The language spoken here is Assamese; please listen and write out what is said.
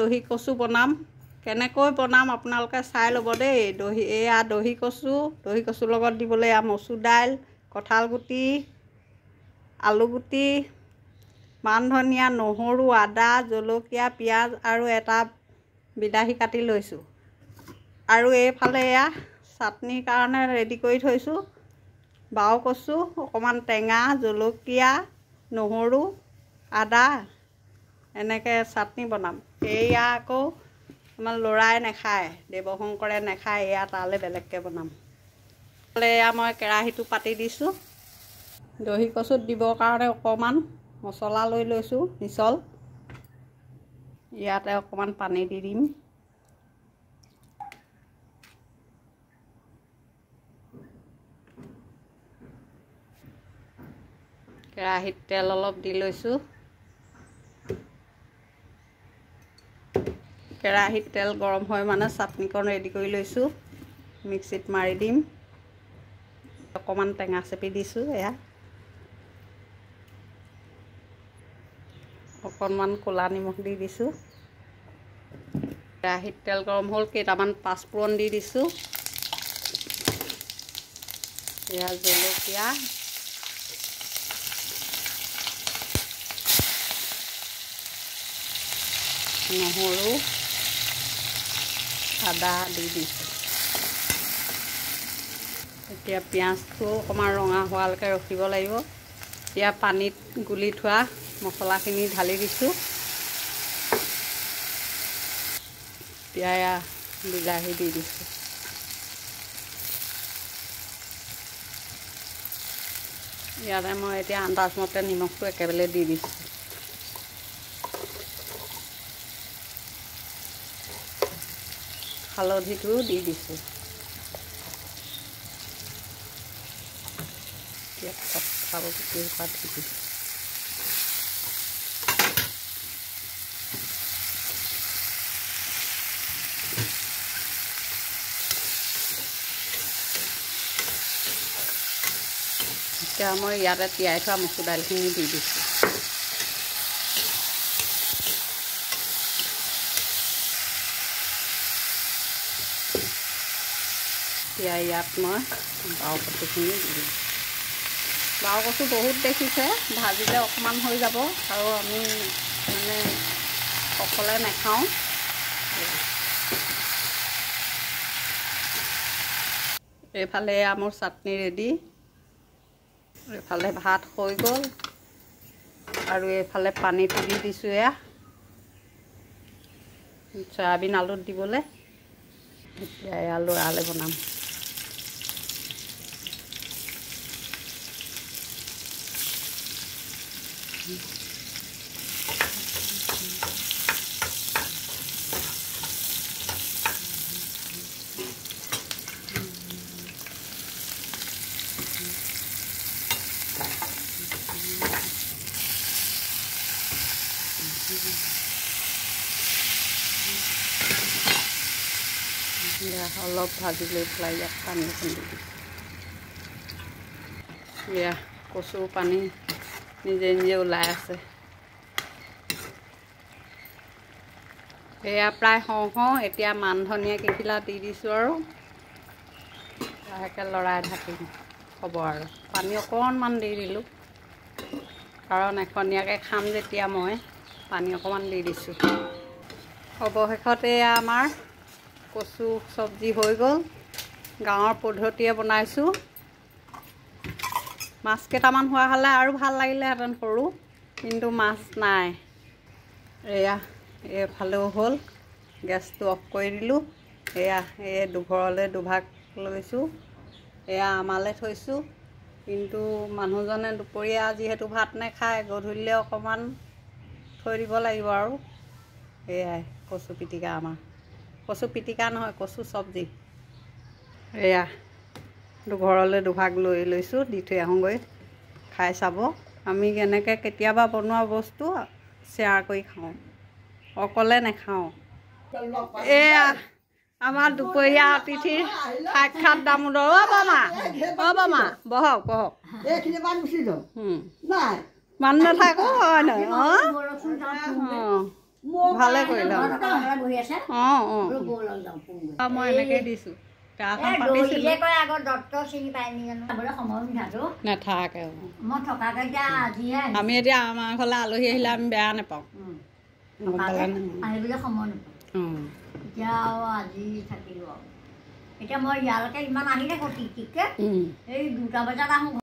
দহি কচু বনাম কেনেকৈ বনাম আপোনালোকে চাই ল'ব দেই এয়া দহি কচুৰ লগত দিবলৈ এয়া মচুৰ দাইল কঁঠাল গুটি আলু গুটি মান ধনিয়া নহৰু আদা জলকীয়া পিঁয়াজ আৰু এটা বিলাহী কাটি লৈছোঁ আৰু এইফালে এয়া চাটনিৰ কাৰণে ৰেডি কৰি থৈছোঁ বাও কচু অকণমান টেঙা জলকীয়া নহৰু আদা এনেকৈ চাটনি বনাম এয়া আকৌ আমাৰ ল'ৰাই নাখায় দেৱশংকৰে নাখায় এয়া তালৈ বেলেগকৈ বনাম এয়া মই কেৰাহীটো পাতি দিছোঁ দহি কচুত দিবৰ কাৰণে অকণমান মছলা লৈ লৈছোঁ মিছল ইয়াতে অকণমান পানী দি দিম কেৰাহীত তেল অলপ দি লৈছোঁ কেৰাহীত তেল গৰম হয় মানে চাটনিকণ ৰেডি কৰি লৈছোঁ মিক্সিত মাৰি দিম অকণমান টেঙা চেপি দিছোঁ এয়া অকণমান ক'লা নিমখ দি দিছোঁ কেৰাহীত তেল গৰম হ'ল কেইটামান পাঁচফোৰণ দি দিছোঁ এয়া জলকীয়া নহৰু আদা দি দিছোঁ এতিয়া পিঁয়াজটো অকণমান ৰঙা হোৱালৈকে ৰখিব লাগিব এতিয়া পানীত গুলি থোৱা মছলাখিনি ঢালি দিছোঁ এতিয়া এয়া বিলাহী দি দিছোঁ ইয়াতে মই এতিয়া আন্দাজমতে নিমখটো একেবাৰে দি দিছোঁ হালধিটো দি দিছোঁ কঁঠাল গুটিৰ পাত দি দিছোঁ এতিয়া মই ইয়াতে তিয়াই থোৱা মচুৰ দাইলখিনি দি দিছোঁ এতিয়া ইয়াত মই বাও কচুখিনি দি দিম বাও কচু বহুত দেখিছে ভাজিলে অকণমান হৈ যাব আৰু আমি মানে অকলে নাখাওঁ এইফালে মোৰ চাটনি ৰেডি এইফালে ভাত হৈ গ'ল আৰু এইফালে পানী তুলি দিছোঁ এয়া চয়াবিন আলুত দিবলৈ এতিয়া এয়া ল'ৰালে বনাম অলপ ভাজি লৈ পেলাই ইয়াত পানী অকণ দি দিছোঁ এয়া কচু পানী নিজে নিজে ওলাই আছে এয়া প্ৰায় হওঁ এতিয়া মান ধনিয়া কেইখিলা দি দিছোঁ আৰু লাহেকৈ লৰাই ঢাকিম হ'ব আৰু পানী অকণমান দি দিলোঁ কাৰণ এখনীয়াকৈ খাম যেতিয়া মই পানী অকণমান দি দিছোঁ অৱশেষতে এয়া আমাৰ কচু চব্জি হৈ গ'ল গাঁৱৰ পদ্ধতিয়ে বনাইছোঁ মাছ কেইটামান হোৱা হ'লে আৰু ভাল লাগিলেহেঁতেন সৰু কিন্তু মাছ নাই এয়া এইফালেও হ'ল গেছটো অফ কৰি দিলোঁ এয়া এই দুঘৰলৈ দুভাগ লৈছোঁ এয়া আমালৈ থৈছোঁ কিন্তু মানুহজনে দুপৰীয়া যিহেতু ভাত নাখায় গধূলিলৈ অকণমান থৈ দিব লাগিব আৰু এয়াই কচু পিটিকা আমাৰ কচু পিটিকা নহয় কচু চব্জি এয়া দুঘৰলৈ দুভাগ লৈছোঁ দি থৈ আহোঁগৈ খাই চাব আমি কেনেকৈ কেতিয়াবা বনোৱা বস্তু শ্বেয়াৰ কৰি খাওঁ অকলে নাখাওঁ এয়া আমাৰ দুপৰীয়া অতিথিৰ সাক্ষাৎ দামোদৰ বামা বহক মানুহ নাথাকো হয় নহয় ভালে কৰিলে বহি আছে অঁ অঁ বৌ লগ যাওঁ ফোন মই এনেকৈ দিছোঁ তাখন দৌৰিলে কয় আগত ডক্তৰ চিনি পাই নি জানো চাবলৈ সময় মিঠাটো নাথাকে মই থকাকে এতিয়া আজিহে আমি এতিয়া আমাৰ ঘৰলৈ আলহী আহিলে আমি বেয়া নাপাওঁ আহিবলৈ সময় নাপাওঁ এতিয়া আৰু আজি থাকিলোঁ আৰু এতিয়া মই ইয়ালৈকে ইমান আহি থাকোঁ টিকটিককৈ এই 2টা বজাত আহোঁ